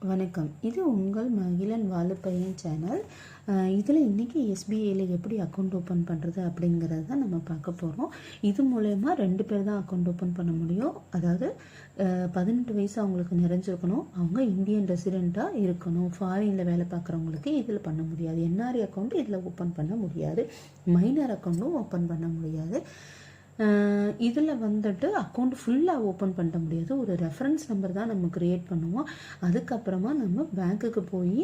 வணக்கம். இது உங்கள் மகிழன் வாழுப்பையன் சேனல். இதில் இன்றைக்கி எஸ்பிஐயில் எப்படி அக்கௌண்ட் ஓப்பன் பண்ணுறது அப்படிங்கிறது தான் நம்ம பார்க்க போகிறோம். இது மூலயமா 2 பேர் தான் அக்கௌண்ட் ஓப்பன் பண்ண முடியும். அதாவது 18 வயசு அவங்களுக்கு நிறைஞ்சிருக்கணும், அவங்க இந்தியன் ரெசிடெண்ட்டாக இருக்கணும். ஃபாரினில் வேலை பார்க்குறவங்களுக்கு இதில் பண்ண முடியாது. என்ஆர்ஐ அக்கௌண்ட் இதில் ஓப்பன் பண்ண முடியாது. மைனர் அக்கௌண்ட்டும் ஓப்பன் பண்ண முடியாது. இதில் வந்துட்டு அக்கௌண்ட் ஃபுல்லாக ஓப்பன் பண்ண முடியாது. ஒரு ரெஃபரன்ஸ் நம்பர் தான் நம்ம க்ரியேட் பண்ணுவோம். அதுக்கப்புறமா நம்ம பேங்க்குக்கு போய்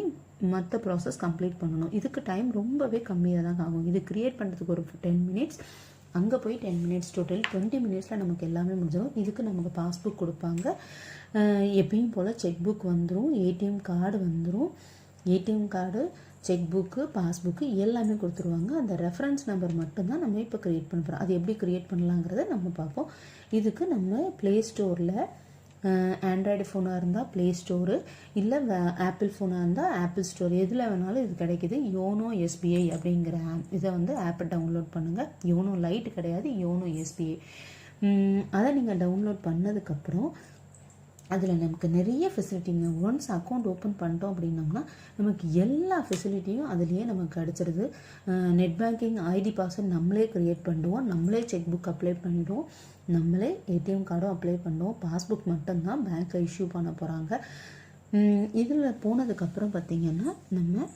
மற்ற ப்ராசஸ் கம்ப்ளீட் பண்ணணும். இதுக்கு டைம் ரொம்பவே கம்மியாக தான் ஆகும். இது க்ரியேட் பண்ணுறதுக்கு ஒரு 10 மினிட்ஸ், அங்கே போய் 10 மினிட்ஸ், டோட்டல் 20 மினிட்ஸில் நமக்கு எல்லாமே முடிஞ்சிடும். இதுக்கு நமக்கு பாஸ்புக் கொடுப்பாங்க. எப்பயும் போல் செக் புக் வந்துடும், ஏடிஎம் கார்டு வந்துடும். ATM card, check book, passbook எல்லாமே கொடுத்துருவாங்க. அந்த ரெஃபரன்ஸ் நம்பர் மட்டும்தான் நம்ம இப்போ க்ரியேட் பண்ண போகிறோம். அது எப்படி க்ரியேட் பண்ணலாங்கிறத நம்ம பார்ப்போம். இதுக்கு நம்ம ப்ளே ஸ்டோரில் ஆண்ட்ராய்டு ஃபோனாக இருந்தால் ப்ளே ஸ்டோரு, இல்லை ஆப்பிள் ஃபோனாக இருந்தால் ஆப்பிள் ஸ்டோர், எதில் வேணாலும் இது கிடைக்கிது. யோனோ எஸ்பிஐ அப்படிங்கிற இதை ஆப்பை டவுன்லோட் பண்ணுங்கள். யோனோ லைட் கிடையாது, யோனோ எஸ்பிஐ. அதை நீங்கள் டவுன்லோட் பண்ணதுக்கப்புறம் அதில் நமக்கு நிறைய ஃபெசிலிட்டிங்க. ஒன்ஸ் அக்கௌண்ட் ஓப்பன் பண்ணிட்டோம் அப்படின்னோம்னா நமக்கு எல்லா ஃபெசிலிட்டியும் அதுலேயே நமக்கு கிடச்சிருது. நெட் பேங்கிங், ஐடி பாஸ்வேர்ட் நம்மளே க்ரியேட் பண்ணுவோம், நம்மளே செக் புக் அப்ளை பண்ணுறோம், நம்மளே ஏடிஎம் கார்டும் அப்ளை பண்ணுவோம். பாஸ்புக் மட்டும்தான் பேங்க்கில் இஷ்யூ பண்ண போகிறாங்க. இதில் போனதுக்கப்புறம் பார்த்திங்கன்னா நம்ம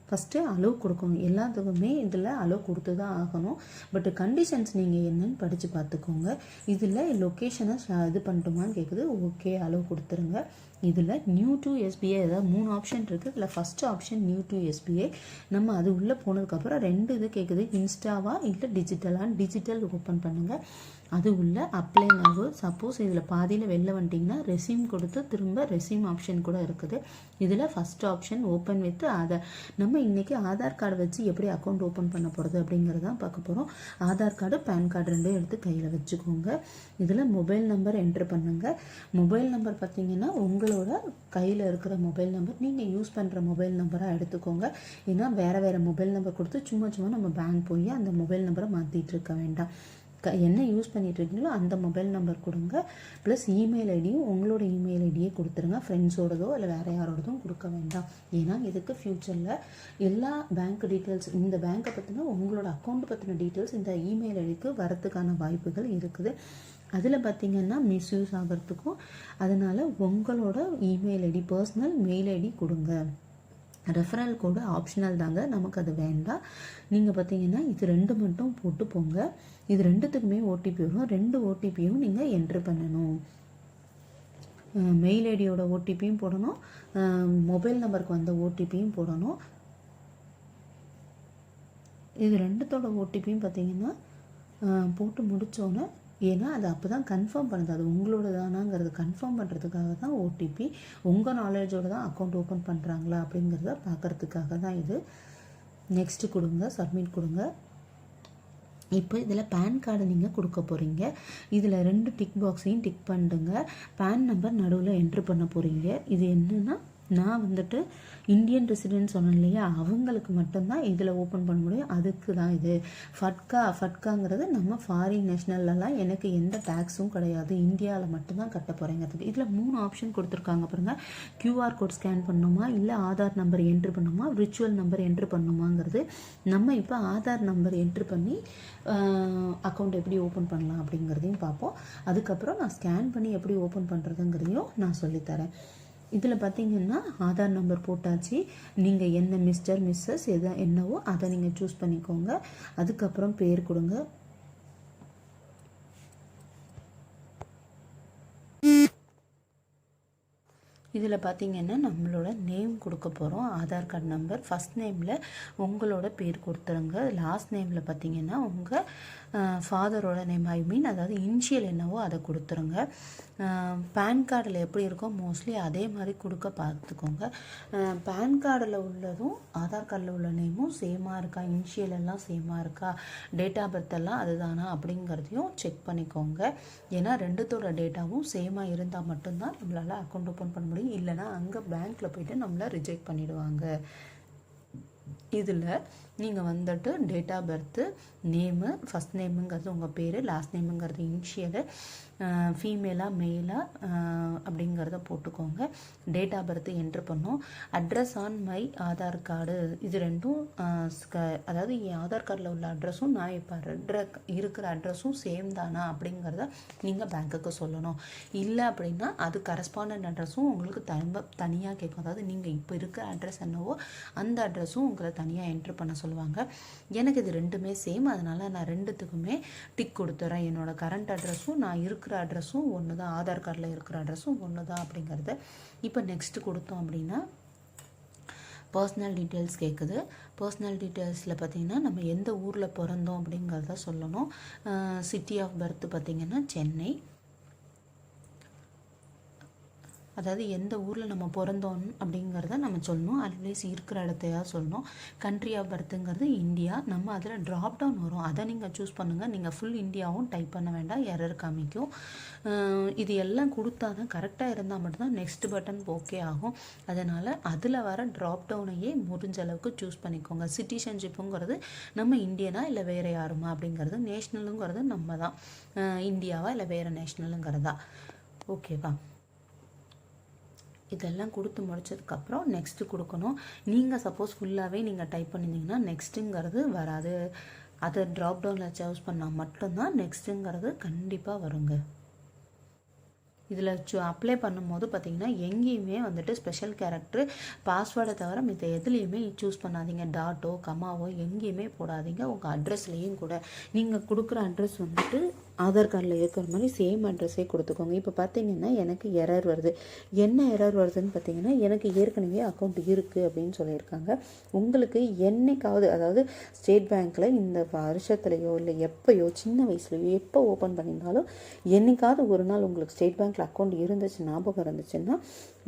ஃபஸ்ட்டு அலோவ் கொடுக்கணும். எல்லாத்துக்குமே இதில் அலோவ் கொடுத்து தான் ஆகணும். பட் கண்டிஷன்ஸ் நீங்கள் என்னன்னு படித்து பார்த்துக்கோங்க. இதில் லொக்கேஷனை இது பண்ணிட்டோமான்னு கேட்குது. ஓகே, அலோவ் கொடுத்துருங்க. இதில் நியூ டு எஸ்பிஐ, அதாவது 3 ஆப்ஷன் இருக்குது. இதில் first option new to SBI. நம்ம அது உள்ளே போனதுக்கப்புறம் 2 இது கேட்குது, இன்ஸ்டாவா இல்லை டிஜிட்டலான்னு. டிஜிட்டல் ஓப்பன் பண்ணுங்கள். அது உள்ள அப்ளை நவ். சப்போஸ் இதில் பாதியில் வெளில வந்துட்டிங்கன்னா ரெஸ்யூம் கொடுத்து திரும்ப ரெஸ்யூம் ஆப்ஷன் கூட இருக்குது. இதில் first option open with Aadhaar. நம்ம இன்றைக்கி ஆதார் கார்டு வச்சு எப்படி அக்கௌண்ட் ஓப்பன் பண்ண போகிறது அப்படிங்கிறதான் பார்க்க போகிறோம். ஆதார் கார்டு, பேன் கார்டு 2 எடுத்து கையில் வச்சுக்கோங்க. இதில் மொபைல் நம்பர் என்ட்ரு பண்ணுங்கள். மொபைல் நம்பர் பார்த்திங்கன்னா உங்களோட கையில் இருக்கிற மொபைல் நம்பர், நீங்கள் யூஸ் பண்ணுற மொபைல் நம்பராக எடுத்துக்கோங்க. ஏன்னா வேறு மொபைல் நம்பர் கொடுத்து சும்மா நம்ம பேங்க் போய் அந்த மொபைல் நம்பரை மாற்றிட்டு இருக்க வேண்டாம். என்ன யூஸ் பண்ணிகிட்டு இருக்கீங்களோ அந்த மொபைல் நம்பர் கொடுங்க. ப்ளஸ் இமெயில் ஐடியும் உங்களோட இமெயில் ஐடியே கொடுத்துருங்க. ஃப்ரெண்ட்ஸோடதோ இல்லை வேறு யாரோடதும் கொடுக்க வேண்டாம். ஏன்னா இதுக்கு ஃப்யூச்சரில் எல்லா பேங்க் டீட்டெயில்ஸ், இந்த பேங்க்கை பற்றின உங்களோட அக்கௌண்ட் பற்றின டீட்டெயில்ஸ் இந்த இமெயில் ஐடிக்கு வரத்துக்கான வாய்ப்புகள் இருக்குது. அதில் பார்த்திங்கன்னா மிஸ்யூஸ் ஆகிறதுக்கும். அதனால் உங்களோட email ID, personal mail ID கொடுங்க. ரெஃபரல் கோடு ஆப்ஷனல் தாங்க, நமக்கு அது வேண்டாம். நீங்கள் பார்த்தீங்கன்னா இது 2 மட்டும் போட்டு போங்க. இது 2த்துக்குமே ஓடிபி வரும். 2 ஓடிபியும் நீங்கள் என்ட்ரு பண்ணணும். மெயில் ஐடியோட ஓடிபியும் போடணும், மொபைல் நம்பருக்கு வந்த ஓடிபியும் போடணும். இது 2த்தோட ஓடிபியும் பார்த்தீங்கன்னா போட்டு முடித்தோன்னே, ஏன்னா அது அப்போ தான் கன்ஃபார்ம் பண்ணுது அது உங்களோட தானாங்கிறது கன்ஃபார்ம் பண்ணுறதுக்காக தான் ஓடிபி. உங்கள் நாலேஜோடு தான் அக்கௌண்ட் ஓப்பன் பண்ணுறாங்களா அப்படிங்கிறத பார்க்குறதுக்காக தான் இது. நெக்ஸ்ட்டு கொடுங்க, சப்மிட் கொடுங்க. இப்போ இதில் பேன் கார்டு நீங்கள் கொடுக்க போகிறீங்க. இதில் 2 டிக் பாக்ஸையும் டிக் பண்ணிடுங்க. பேன் நம்பர் நடுவில் என்ட்ரு பண்ண போகிறீங்க. இது என்னென்னா, நான் வந்துட்டு இந்தியன் சொன்னேன் இல்லையா, அவங்களுக்கு மட்டும்தான் இதில் ஓப்பன் பண்ண முடியும். அதுக்கு தான் இது. ஃபட்காங்கிறது நம்ம ஃபாரின் நேஷ்னல்லாம் எனக்கு எந்த டேக்ஸும் கிடையாது, இந்தியாவில் மட்டும்தான் கட்ட போகிறேங்கிறதுக்கு. இதில் 3 ஆப்ஷன் கொடுத்துருக்காங்க பாருங்கள். கியூஆர் கோட் ஸ்கேன் பண்ணணுமா, இல்லை ஆதார் நம்பர் என்ட்ரு பண்ணணுமா, விர்ச்சுவல் நம்பர் என்ட்ரு பண்ணணுமாங்கிறது. நம்ம இப்போ ஆதார் நம்பர் என்ட்ரு பண்ணி அக்கௌண்ட் எப்படி ஓப்பன் பண்ணலாம் அப்படிங்கிறதையும் பார்ப்போம். அதுக்கப்புறம் நான் ஸ்கேன் பண்ணி எப்படி ஓப்பன் பண்ணுறதுங்கிறதையும் நான் சொல்லித்தரேன். இதில் பார்த்தீங்கன்னா ஆதார் நம்பர் போட்டாச்சு. நீங்கள் என்ன மிஸ்டர், மிஸ்ஸஸ் என்னவோ அதை நீங்கள் சூஸ் பண்ணிக்கோங்க. அதுக்கப்புறம் பேர் கொடுங்க. இதில் பார்த்திங்கன்னா நம்மளோட நேம் கொடுக்க போகிறோம். ஆதார் கார்டு நம்பர், ஃபஸ்ட் நேமில் உங்களோட பேர் கொடுத்துருங்க. லாஸ்ட் நேமில் பார்த்திங்கன்னா உங்கள் ஃபாதரோட நேம், அதாவது இனிஷியல் என்னவோ அதை கொடுத்துருங்க. பேன் கார்டில் எப்படி இருக்கோ மோஸ்ட்லி அதே மாதிரி கொடுக்க பார்த்துக்கோங்க. பேன் கார்டில் உள்ளதும் ஆதார் கார்டில் உள்ள நேமும் சேமாக இருக்கா, இனிஷியல் எல்லாம் சேமாக இருக்கா, டேட் ஆஃப் பர்த் எல்லாம் அதுதானா அப்படிங்கிறதையும் செக் பண்ணிக்கோங்க. ஏன்னா 2த்தோட டேட்டாவும் சேமாக இருந்தால் மட்டும்தான் நம்மளால் அக்கௌண்ட் ஓப்பன் பண்ண முடியும். இல்லைனா அங்கே பேங்க்கில் போய்ட்டு நம்மளை ரிஜெக்ட் பண்ணிவிடுவாங்க. இதில் நீங்கள் வந்துட்டு date of birth, name, first நேமுங்கிறது உங்கள் பேர், லாஸ்ட் நேமுங்கிறது இனிஷியலு, ஃபீமேலாக மேலாக அப்படிங்கிறத போட்டுக்கோங்க. டேட் ஆஃப் பர்த்து என்ட்ரு பண்ணோம். Address on my Aadhaar card, இது ரெண்டும் அதாவது என் ஆதார் கார்டில் உள்ள அட்ரஸும் நான் இப்போ இருக்கிற அட்ரஸும் சேம் தானா அப்படிங்கிறத நீங்கள் பேங்க்குக்கு சொல்லணும். இல்லை அப்படின்னா அது கரஸ்பாண்டன்ட் அட்ரஸும் உங்களுக்கு தனியாக கேட்கும். அதாவது நீங்கள் இப்போ இருக்கிற அட்ரஸ் என்னவோ அந்த அட்ரஸும் உங்களை தனியாக என்ட்ரு பண்ண சொல்லுவாங்க. எனக்கு இது ரெண்டுமே சேம், அதனால் நான் ரெண்டுத்துக்குமே டிக் கொடுத்துறேன். என்னோடய கரண்ட் அட்ரஸும் நான் இருக்கிற அட்ரஸும் ஒன்று தான், ஆதார் கார்டில் இருக்கிற அட்ரஸும் ஒன்று தான் அப்படிங்கிறது. இப்போ நெக்ஸ்ட்டு கொடுத்தோம் அப்படின்னா பர்சனல் டீட்டெயில்ஸ் கேட்குது. பர்சனல் டீட்டெயில்ஸில் பார்த்திங்கன்னா நம்ம எந்த ஊரில் பிறந்தோம் அப்படிங்கிறத சொல்லணும். சிட்டி ஆஃப் பர்த் பார்த்திங்கன்னா சென்னை, அதாவது எந்த ஊரில் நம்ம பிறந்தோம் அப்படிங்கிறத நம்ம சொல்லணும். அட்லீஸ்ட் இருக்கிற இடத்தையா சொல்லணும். கண்ட்ரி ஆஃப் பர்த்துங்கிறது இந்தியா. நம்ம அதில் ட்ராப் டவுன் வரும், அதை நீங்கள் சூஸ் பண்ணுங்கள். நீங்கள் ஃபுல் இந்தியாவும் டைப் பண்ண வேண்டாம், எரர் காமிக்கும். இது எல்லாம் கொடுத்தா தான் கரெக்டாக இருந்தால் மட்டும்தான் நெக்ஸ்ட் பட்டன் ஓகே ஆகும். அதனால் அதில் வர ட்ராப் டவுனையே முடிஞ்ச அளவுக்கு சூஸ் பண்ணிக்கோங்க. சிட்டிசன்ஷிப்புங்கிறது நம்ம இந்தியனா இல்லை வேறு யாருமா அப்படிங்கிறது, நேஷ்னலுங்கிறது நம்ம தான் இந்தியாவா இல்லை வேறு நேஷ்னலுங்கிறதா, ஓகேவா? இதெல்லாம் கொடுத்து முடிச்சதுக்கப்புறம் நெக்ஸ்ட்டு கொடுக்கணும். நீங்கள் சப்போஸ் ஃபுல்லாகவே நீங்கள் டைப் பண்ணியிருந்தீங்கன்னா நெக்ஸ்ட்டுங்கிறது வராது. அதை ட்ராப் டவுனில் சூஸ் பண்ணால் மட்டும்தான் நெக்ஸ்ட்டுங்கிறது கண்டிப்பாக வருங்க. இதில் அப்ளை பண்ணும்போது பார்த்திங்கன்னா எங்கேயுமே வந்துட்டு ஸ்பெஷல் கேரக்டர் பாஸ்வேர்டை தவிர மித்த எதுலேயுமே சூஸ் பண்ணாதீங்க. டாட்டோ கமாவோ எங்கேயுமே போடாதீங்க. உங்கள் அட்ரஸ்லேயும் கூட நீங்கள் கொடுக்குற அட்ரஸ் வந்துட்டு ஆதார் கார்டில் இருக்கிற மாதிரி சேம் அட்ரஸே கொடுத்துக்கோங்க. இப்போ பார்த்தீங்கன்னா எனக்கு எரர் வருது. என்ன எரர் வருதுன்னு பார்த்தீங்கன்னா, எனக்கு ஏற்கனவே அக்கௌண்ட் இருக்குது அப்படின்னு சொல்லியிருக்காங்க. உங்களுக்கு என்னைக்காவது, அதாவது ஸ்டேட் பேங்க்கில் இந்த வருஷத்துலையோ இல்லை எப்போயோ சின்ன வயசுலையோ எப்போ ஓப்பன் பண்ணியிருந்தாலும் என்னைக்காவது ஒரு நாள் உங்களுக்கு ஸ்டேட் பேங்க்கில் அக்கௌண்ட் இருந்துச்சு, ஞாபகம் இருந்துச்சுன்னா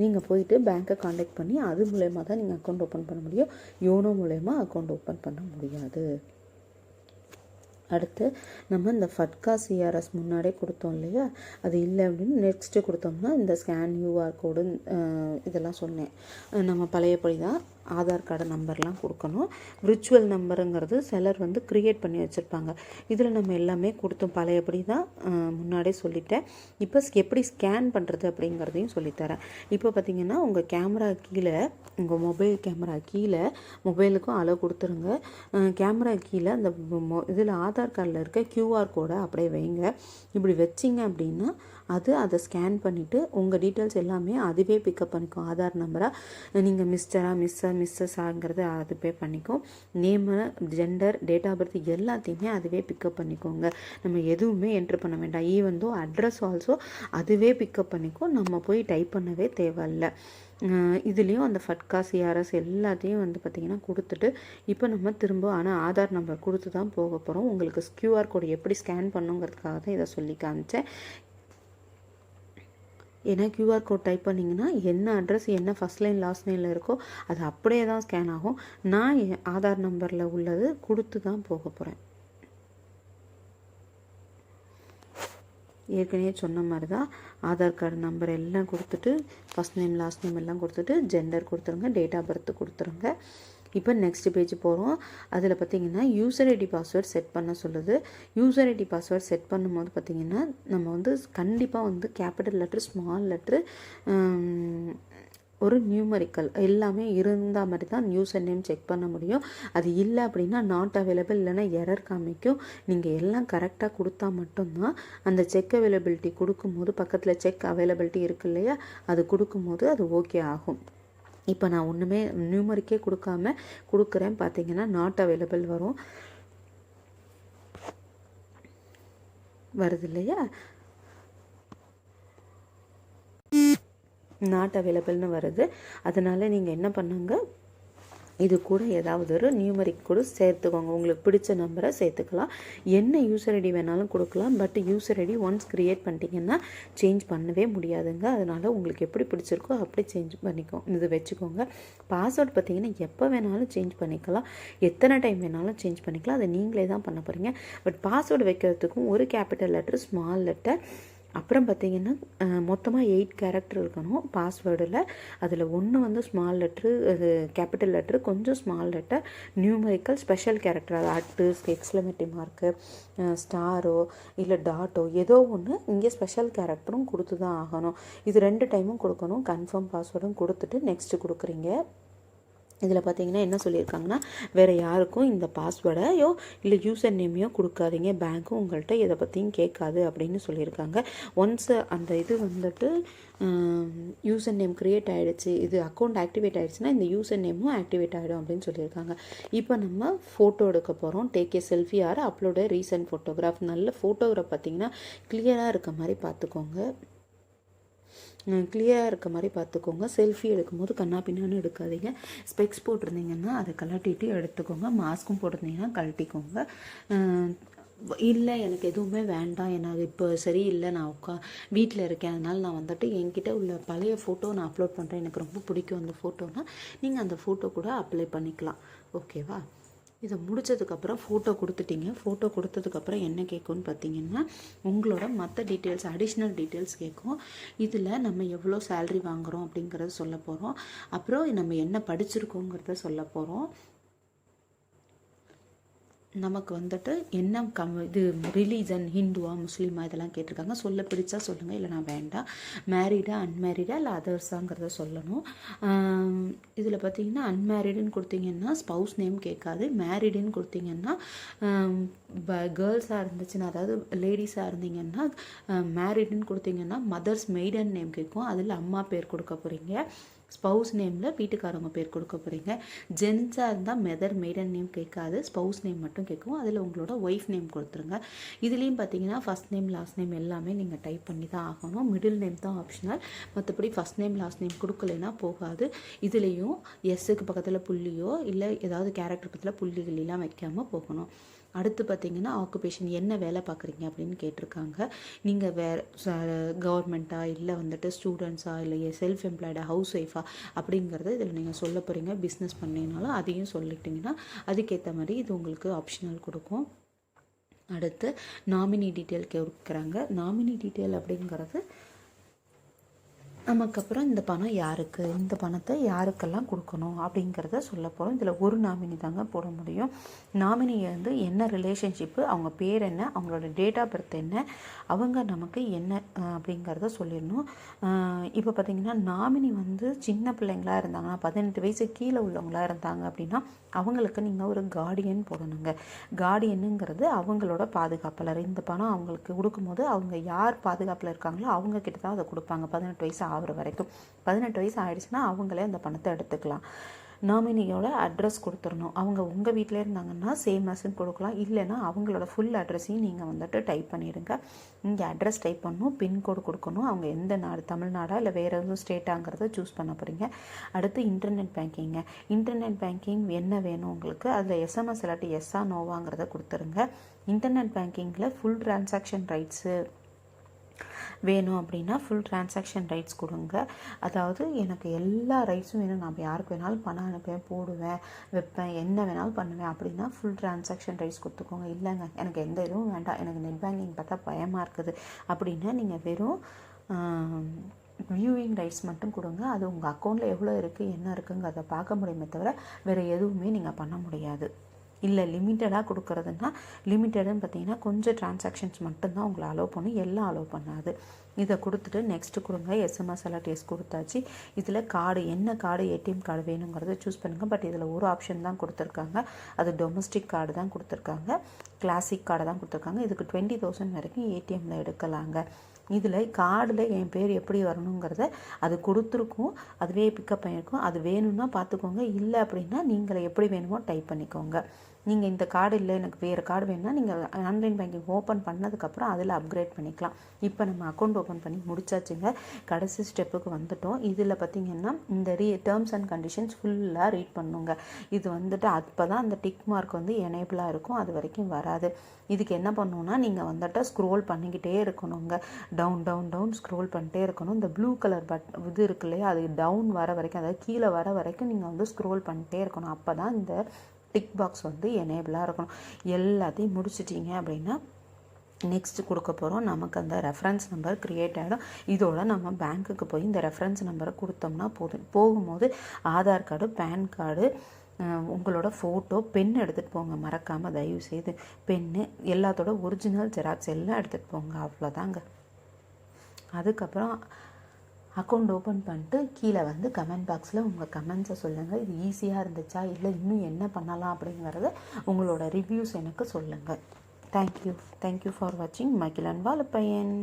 நீங்கள் போயிட்டு பேங்க்கை காண்டாக்ட் பண்ணி அது மூலயமா தான் நீங்கள் அக்கௌண்ட் ஓப்பன் பண்ண முடியும். யோனோ மூலயமா அக்கௌண்ட் ஓப்பன் பண்ண முடியாது. அடுத்து நம்ம இந்த ஃபட்கா சிஆர்எஸ் முன்னாடியே கொடுத்தோம் இல்லையா, அது இல்லை அப்படின்னு நெக்ஸ்ட்டு கொடுத்தோம்னா இந்த ஸ்கேன் யூஆர் கோடு இதெல்லாம் சொன்னேன். நம்ம பழையபடி தான் ஆதார் கார்டு நம்பர்லாம் கொடுக்கணும். விர்ச்சுவல் நம்பருங்கிறது சிலர் வந்து க்ரியேட் பண்ணி வச்சுருப்பாங்க. இதில் நம்ம எல்லாமே கொடுத்தோம், பழையபடி தான் முன்னாடியே சொல்லிட்டேன். இப்போ எப்படி ஸ்கேன் பண்ணுறது அப்படிங்கிறதையும் சொல்லித்தரேன். இப்போ பார்த்திங்கன்னா உங்கள் கேமரா கீழே, உங்கள் மொபைல் கேமரா கீழே, மொபைலுக்கும் அளவு கொடுத்துருங்க. கேமரா கீழே அந்த இதில் ஆதார் கார்டில் இருக்க கியூஆர் கோடை அப்படியே வைங்க. இப்படி வச்சிங்க அப்படின்னா அதை ஸ்கேன் பண்ணிவிட்டு உங்கள் டீட்டெயில்ஸ் எல்லாமே அதுவே பிக்கப் பண்ணிக்கும். ஆதார் நம்பராக நீங்கள் மிஸ்ஸஸாங்கிறது அதுவே பண்ணிக்கும். Name, gender, date of birth எல்லாத்தையுமே அதுவே பிக்கப் பண்ணிக்கோங்க. நம்ம எதுவுமே என்ட்ரு பண்ண வேண்டாம். ஈவன் அட்ரஸ் ஆல்சோ அதுவே பிக்கப் பண்ணிக்கும். நம்ம போய் டைப் பண்ணவே தேவையில்லை. இதுலேயும் அந்த ஃபட்கா சிஆர்எஸ் எல்லாத்தையும் பார்த்திங்கன்னா கொடுத்துட்டு இப்போ நம்ம திரும்ப ஆனால் ஆதார் நம்பர் கொடுத்து தான் போக போகிறோம். உங்களுக்கு கியூஆர் கோடு எப்படி ஸ்கேன் பண்ணுங்கிறதுக்காக தான் இதை சொல்லி காமிச்சேன். ஏன்னா கியூஆர் கோட் டைப் பண்ணிங்கன்னா என்ன அட்ரஸ் என்ன ஃபஸ்ட் லைன் லாஸ்ட் லைனில் இருக்கோ அது அப்படியே தான் ஸ்கேன் ஆகும். நான் என் ஆதார் நம்பரில் உள்ளது கொடுத்து தான் போக போகிறேன். ஏற்கனவே சொன்ன மாதிரி தான் ஆதார் கார்டு நம்பர் எல்லாம் கொடுத்துட்டு ஃபஸ்ட் நேம் லாஸ்ட் நேம் எல்லாம் கொடுத்துட்டு ஜெண்டர் கொடுத்துருங்க, டேட் ஆஃப் பர்த் கொடுத்துருங்க. இப்போ நெக்ஸ்ட் பேஜ் போகிறோம். அதில் பார்த்திங்கன்னா யூசர் ஐடி பாஸ்வேர்ட் செட் பண்ண சொல்லுது. யூசர் ஐடி பாஸ்வேர்ட் செட் பண்ணும்போது பார்த்திங்கன்னா நம்ம கண்டிப்பாக கேபிட்டல் லெட்ரு, ஸ்மால் லெட்ரு, ஒரு நியூமரிக்கல் எல்லாமே இருந்தால் மாதிரி தான் யூசர் நேம் செக் பண்ண முடியும். அது இல்லை அப்படின்னா நாட் அவைலபிள், இல்லைன்னா எரர் காமிக்கும். நீங்கள் எல்லாம் கரெக்டாக கொடுத்தா மட்டும்தான் அந்த செக் அவைலபிலிட்டி கொடுக்கும்போது பக்கத்தில் செக் அவைலபிலிட்டி இருக்கு இல்லையா, அது கொடுக்கும்போது அது ஓகே ஆகும். இப்போ நான் ஒன்றுமே நியூமரிக்கே கொடுக்குறேன் பார்த்தீங்கன்னா நாட் அவைலபிள் வருது இல்லையா, நாட் அவைலபிள்னு வருது. அதனால் நீங்கள் என்ன பண்ணுங்க, இது கூட ஏதாவது ஒரு நியூமரிக் கூட சேர்த்துக்கோங்க. உங்களுக்கு பிடிச்ச நம்பரை சேர்த்துக்கலாம். என்ன யூசர் ஐடி வேணாலும் கொடுக்கலாம். But user ID once create பண்ணிட்டீங்கன்னா சேஞ்ச் பண்ணவே முடியாதுங்க. அதனால் உங்களுக்கு எப்படி பிடிச்சிருக்கோ அப்படி சேஞ்ச் இது வச்சுக்கோங்க. பாஸ்வேர்ட் பார்த்திங்கன்னா எப்போ வேணாலும் சேஞ்ச் பண்ணிக்கலாம், எத்தனை டைம் வேணாலும் சேஞ்ச் பண்ணிக்கலாம். அதை நீங்களே தான் பண்ண போகிறீங்க. பட் பாஸ்வேர்டு வைக்கிறதுக்கும் ஒரு கேபிட்டல் லெட்டர், ஸ்மால் லெட்டர், அப்புறம் பார்த்திங்கன்னா மொத்தமாக 8 கேரக்டர் இருக்கணும் பாஸ்வேர்டில். அதில் ஒன்று வந்து ஸ்மால் லெட்ரு, அது கேபிட்டல் லெட்ரு, கொஞ்சம் small letter, numerical, special character, அது அட்டு, எக்ஸ்க்ளமேட்டிவ் மார்க்கு, ஸ்டாரோ இல்லை டாட்டோ ஏதோ ஒன்று இங்கே ஸ்பெஷல் கேரக்டரும் கொடுத்து தான் ஆகணும். இது 2 டைமும் கொடுக்கணும். கன்ஃபார்ம் பாஸ்வேர்டும் கொடுத்துட்டு நெக்ஸ்ட்டு கொடுக்குறீங்க. இதில் பார்த்தீங்கன்னா என்ன சொல்லியிருக்காங்கன்னா, வேறு யாருக்கும் இந்த பாஸ்வேர்டையோ இல்லை யூசர் நேமையோ கொடுக்காதீங்க, பேங்க்கும் உங்கள்கிட்ட இதை பற்றியும் கேட்காது அப்படின்னு சொல்லியிருக்காங்க. ஒன்ஸ் அந்த இது வந்துட்டு யூசர் நேம் க்ரியேட் ஆகிடுச்சு, இது அக்கௌண்ட் ஆக்டிவேட் ஆகிடுச்சுன்னா இந்த யூசர் நேமும் ஆக்டிவேட் ஆகிடும் அப்படின்னு சொல்லியிருக்காங்க. இப்போ நம்ம ஃபோட்டோ எடுக்க போகிறோம். Take a selfie or upload recent photograph. நல்ல ஃபோட்டோகிராஃப் பார்த்தீங்கன்னா கிளியராக இருக்க மாதிரி பார்த்துக்கோங்க. கிளியராக இருக்க மாதிரி பார்த்துக்கோங்க. செல்ஃபி எடுக்கும்போது கண்ணா பின்னான்னு எடுக்காதீங்க. ஸ்பெக்ஸ் போட்டிருந்தீங்கன்னா அதை கழட்டிட்டு எடுத்துக்கோங்க. மாஸ்க்கும் போட்டிருந்தீங்கன்னா கழட்டிக்கோங்க. இல்லை எனக்கு எதுவுமே வேண்டாம், எனக்கு இப்போ சரியில்லை, நான் வீட்டில் இருக்கேன், அதனால் நான் வந்துட்டு என்கிட்ட உள்ள பழைய ஃபோட்டோ நான் அப்லோட் பண்ணுறேன், எனக்கு ரொம்ப பிடிக்கும் அந்த ஃபோட்டோனா நீங்கள் அந்த ஃபோட்டோ கூட அப்ளை பண்ணிக்கலாம். ஓகேவா? இதை முடித்ததுக்கப்புறம் ஃபோட்டோ கொடுத்துட்டிங்க. ஃபோட்டோ கொடுத்ததுக்கப்புறம் என்ன கேட்கும்னு பார்த்தீங்கன்னா, உங்களோட மற்ற டீட்டெயில்ஸ், அடிஷ்னல் டீட்டெயில்ஸ் கேட்கும். இதில் நம்ம எவ்வளோ சேல்ரி வாங்குகிறோம் அப்படிங்கிறத சொல்ல போகிறோம். அப்புறம் நம்ம என்ன படிச்சிருக்கோங்கிறத சொல்ல போகிறோம். நமக்கு வந்துட்டு என்ன இது ரிலீஜன், ஹிந்துவா முஸ்லீமா இதெல்லாம் கேட்டிருக்காங்க. சொல்ல பிடிச்சா சொல்லுங்கள், இல்லை நான் வேண்டாம். மேரீடா அன்மேரீடா இல்லை அதர்ஸாங்கிறத சொல்லணும். இதில் பார்த்தீங்கன்னா அன்மேரீடுன்னு கொடுத்தீங்கன்னா ஸ்பவுஸ் நேம் கேட்காது. மேரீடுன்னு கொடுத்தீங்கன்னா கேர்ள்ஸாக இருந்துச்சுன்னா, அதாவது லேடிஸாக இருந்தீங்கன்னா மேரீடுன்னு கொடுத்தீங்கன்னா மதர்ஸ் மெய்டன் நேம் கேட்கும். அதில் அம்மா பேர் கொடுக்க போகிறீங்க. ஸ்பவுஸ் நேமில் வீட்டுக்காரவங்க பேர் கொடுக்க போகிறீங்க. ஜென்ஸாக இருந்தால் மெய்டன் நேம் கேட்காது, ஸ்பவுஸ் நேம் மட்டும் கேட்கும். அதில் உங்களோட ஒய்ஃப் நேம் கொடுத்துருங்க. இதுலேயும் பார்த்தீங்கன்னா ஃபஸ்ட் நேம் லாஸ்ட் நேம் எல்லாமே நீங்கள் டைப் பண்ணி தான் ஆகணும். மிடில் நேம் தான் ஆப்ஷனல். மற்றபடி ஃபஸ்ட் நேம் லாஸ்ட் நேம் கொடுக்கலைன்னா போகாது. இதுலேயும் எஸ்ஸுக்கு பக்கத்தில் புள்ளியோ இல்லை ஏதாவது கேரக்டர் பக்கத்தில் புள்ளிகளெல்லாம் வைக்காமல் போகணும். அடுத்து பார்த்தீங்கன்னா ஆக்குபேஷன், என்ன வேலை பார்க்குறீங்க அப்படின்னு கேட்டிருக்காங்க. நீங்கள் வேறு கவர்மெண்ட்டாக இல்லை வந்துட்டு ஸ்டூடெண்ட்ஸாக இல்லை செல்ஃப் எம்ப்ளாய்டா ஹவுஸ் ஒய்ஃபா அப்படிங்கிறத இதில் நீங்கள் சொல்ல போகிறீங்க. பிஸ்னஸ் பண்ணினாலும் அதையும் சொல்லிட்டிங்கன்னா அதுக்கேற்ற மாதிரி இது உங்களுக்கு ஆப்ஷனல் கொடுக்கும். அடுத்து நாமினி டீட்டெயில் கேட்குறாங்க. நாமினி டீட்டெயில் அப்படிங்கிறது நமக்கப்புறம் இந்த பணம் யாருக்கு, இந்த பணத்தை யாருக்கெல்லாம் கொடுக்கணும் அப்படிங்கிறத சொல்ல போகிறோம். இதில் ஒரு நாமினி தாங்க போட முடியும். நாமினியை வந்து என்ன ரிலேஷன்ஷிப்பு, அவங்க பேர் என்ன, அவங்களோட டேட் ஆஃப் பர்த் என்ன, அவங்க நமக்கு என்ன அப்படிங்கிறத சொல்லிடணும். இப்போ பார்த்திங்கன்னா நாமினி வந்து சின்ன பிள்ளைங்களாக இருந்தாங்கன்னா 18 வயசு கீழே உள்ளவங்களாக இருந்தாங்க அப்படின்னா அவங்களுக்கு நீங்கள் ஒரு கார்டியன் போடணுங்க. கார்டியனுங்கிறது அவங்களோட பாதுகாப்பாளர். இந்த பணம் அவங்களுக்கு கொடுக்கும்போது அவங்க யார் பாதுகாப்பில் இருக்காங்களோ அவங்க கிட்ட தான் அதை கொடுப்பாங்க 18 வயசு ஆகிற வரைக்கும். 18 வயசு ஆகிடுச்சுன்னா அவங்களே அந்த பணத்தை எடுத்துக்கலாம். நாமினியோட அட்ரஸ் கொடுத்துடணும். அவங்க உங்கள் வீட்டில் இருந்தாங்கன்னா சேம் அஸ்ன்னு கொடுக்கலாம். இல்லைன்னா அவங்களோட ஃபுல் அட்ரஸையும் நீங்கள் வந்துட்டு டைப் பண்ணிடுங்க. இங்கே அட்ரஸ் டைப் பண்ணணும், பின்கோடு கொடுக்கணும், அவங்க எந்த நாடு, தமிழ்நாடா இல்லை வேறு எதுவும் ஸ்டேட்டாங்கிறத சூஸ் பண்ண போகிறீங்க. அடுத்து இன்டர்நெட் பேங்கிங்க. இன்டர்நெட் பேங்கிங் என்ன வேணும் உங்களுக்கு, அதில் எஸ்எம்எஸ் இல்லாட்டி எஸ்ஸா நோவாங்கிறத கொடுத்துருங்க. இன்டர்நெட் பேங்கிங்கில் ஃபுல் டிரான்சாக்ஷன் ரைட்ஸு வேணும் அப்படின்னா ஃபுல் டிரான்சாக்ஷன் ரைட்ஸ் கொடுங்க. அதாவது எனக்கு எல்லா ரைட்ஸும் வேணும், நான் யாருக்கு வேணாலும் பணம் அனுப்புவேன், போடுவேன், வைப்பேன், என்ன வேணாலும் பண்ணுவேன் அப்படின்னா ஃபுல் டிரான்சாக்ஷன் ரைட்ஸ் கொடுத்துக்கோங்க. இல்லைங்க எனக்கு எந்த இதுவும் வேண்டாம், எனக்கு நெட் பேங்கிங் பார்த்தா பயமாக இருக்குது அப்படின்னா நீங்கள் வெறும் வியூவிங் ரைட்ஸ் மட்டும் கொடுங்க. அது உங்கள் அக்கௌண்ட்டில் எவ்வளோ இருக்குது என்ன இருக்குங்கிறத பார்க்க முடியுமே தவிர வேறு எதுவுமே நீங்கள் பண்ண முடியாது. இல்லை லிமிட்டடாக கொடுக்குறதுன்னா, லிமிட்டடுன்னு பார்த்தீங்கன்னா கொஞ்சம் டிரான்சாக்ஷன்ஸ் மட்டும்தான் உங்களை அலோவ் பண்ணும், எல்லாம் அலோவ் பண்ணாது. இதை கொடுத்துட்டு நெக்ஸ்ட்டு கொடுங்க. எஸ்எம்எஸ் எல்லாம் டெஸ்ட் கொடுத்தாச்சு. இதில் கார்டு, என்ன கார்டு, ஏடிஎம் கார்டு வேணுங்கிறத சூஸ் பண்ணுங்கள். பட் இதில் ஒரு ஆப்ஷன் தான் கொடுத்துருக்காங்க, அது டொமஸ்டிக் கார்டு தான் கொடுத்துருக்காங்க, கிளாசிக் கார்டு தான் கொடுத்துருக்காங்க. இதுக்கு 20,000 வரைக்கும் ஏடிஎம்மில் எடுக்கலாங்க. இதில் கார்டில் என் பேர் எப்படி வரணுங்கிறத அது கொடுத்துருக்கும், அதுவே பிக்கப் பண்ணியிருக்கும். அது வேணும்னா பார்த்துக்கோங்க, இல்லை அப்படின்னா நீங்களை எப்படி வேணுமோ டைப் பண்ணிக்கோங்க. நீங்கள் இந்த கார்டு இல்லை எனக்கு வேறு கார்டு வேணும்னா நீங்கள் ஆன்லைன் பேங்கிங் ஓப்பன் பண்ணதுக்கப்புறம் அதில் அப்கிரேட் பண்ணிக்கலாம். இப்போ நம்ம அக்கௌண்ட் ஓப்பன் பண்ணி முடிச்சாச்சுங்க, கடைசி ஸ்டெப்புக்கு வந்துட்டோம். இதில் பார்த்திங்கன்னா இந்த டேர்ம்ஸ் அண்ட் கண்டிஷன்ஸ் ஃபுல்லாக ரீட் பண்ணுங்க. இது வந்துட்டு அப்போ தான் அந்த டிக் மார்க் வந்து எனேபிளாக இருக்கும், அது வரைக்கும் வராது. இதுக்கு என்ன பண்ணணுன்னா நீங்கள் வந்துட்டு ஸ்க்ரோல் பண்ணிக்கிட்டே இருக்கணுங்க. டவுன் டவுன் டவுன் ஸ்க்ரோல் பண்ணிட்டே இருக்கணும். இந்த ப்ளூ கலர் இது இருக்கு இல்லையா, அது டவுன் வர வரைக்கும், அதாவது கீழே வர வரைக்கும் நீங்கள் வந்து ஸ்க்ரோல் பண்ணிட்டே இருக்கணும். அப்போ தான் இந்த டிக் பாக்ஸ் வந்து எனேபிளாக இருக்கணும். எல்லாத்தையும் முடிச்சிட்டிங்க அப்படின்னா நெக்ஸ்ட் கொடுக்க போகிறோம். நமக்கு அந்த ரெஃபரன்ஸ் நம்பர் க்ரியேட் ஆகிடும். இதோட நம்ம பேங்க்குக்கு போய் இந்த ரெஃபரன்ஸ் நம்பரை கொடுத்தோம்னா போதும். போகும்போது ஆதார் கார்டு, பேன் கார்டு, உங்களோட ஃபோட்டோ, பென் எடுத்துகிட்டு போங்க. மறக்காமல் தயவுசெய்து பென்னு, எல்லாத்தோட ஒரிஜினல் ஜெராக்ஸ் எல்லாம் எடுத்துகிட்டு போங்க. அவ்வளோதாங்க. அதுக்கப்புறம் அக்கௌண்ட் ஓப்பன் பண்ணிட்டு கீழே வந்து கமெண்ட் பாக்ஸில் உங்கள் கமெண்ட்ஸை சொல்லுங்கள். இது ஈஸியாக இருந்துச்சா, இல்லை இன்னும் என்ன பண்ணலாம் அப்படிங்கிறத உங்களோட ரிவ்யூஸ் எனக்கு சொல்லுங்கள். தேங்க்யூ ஃபார் வாட்சிங் மகிழன் வாழப்பையன்.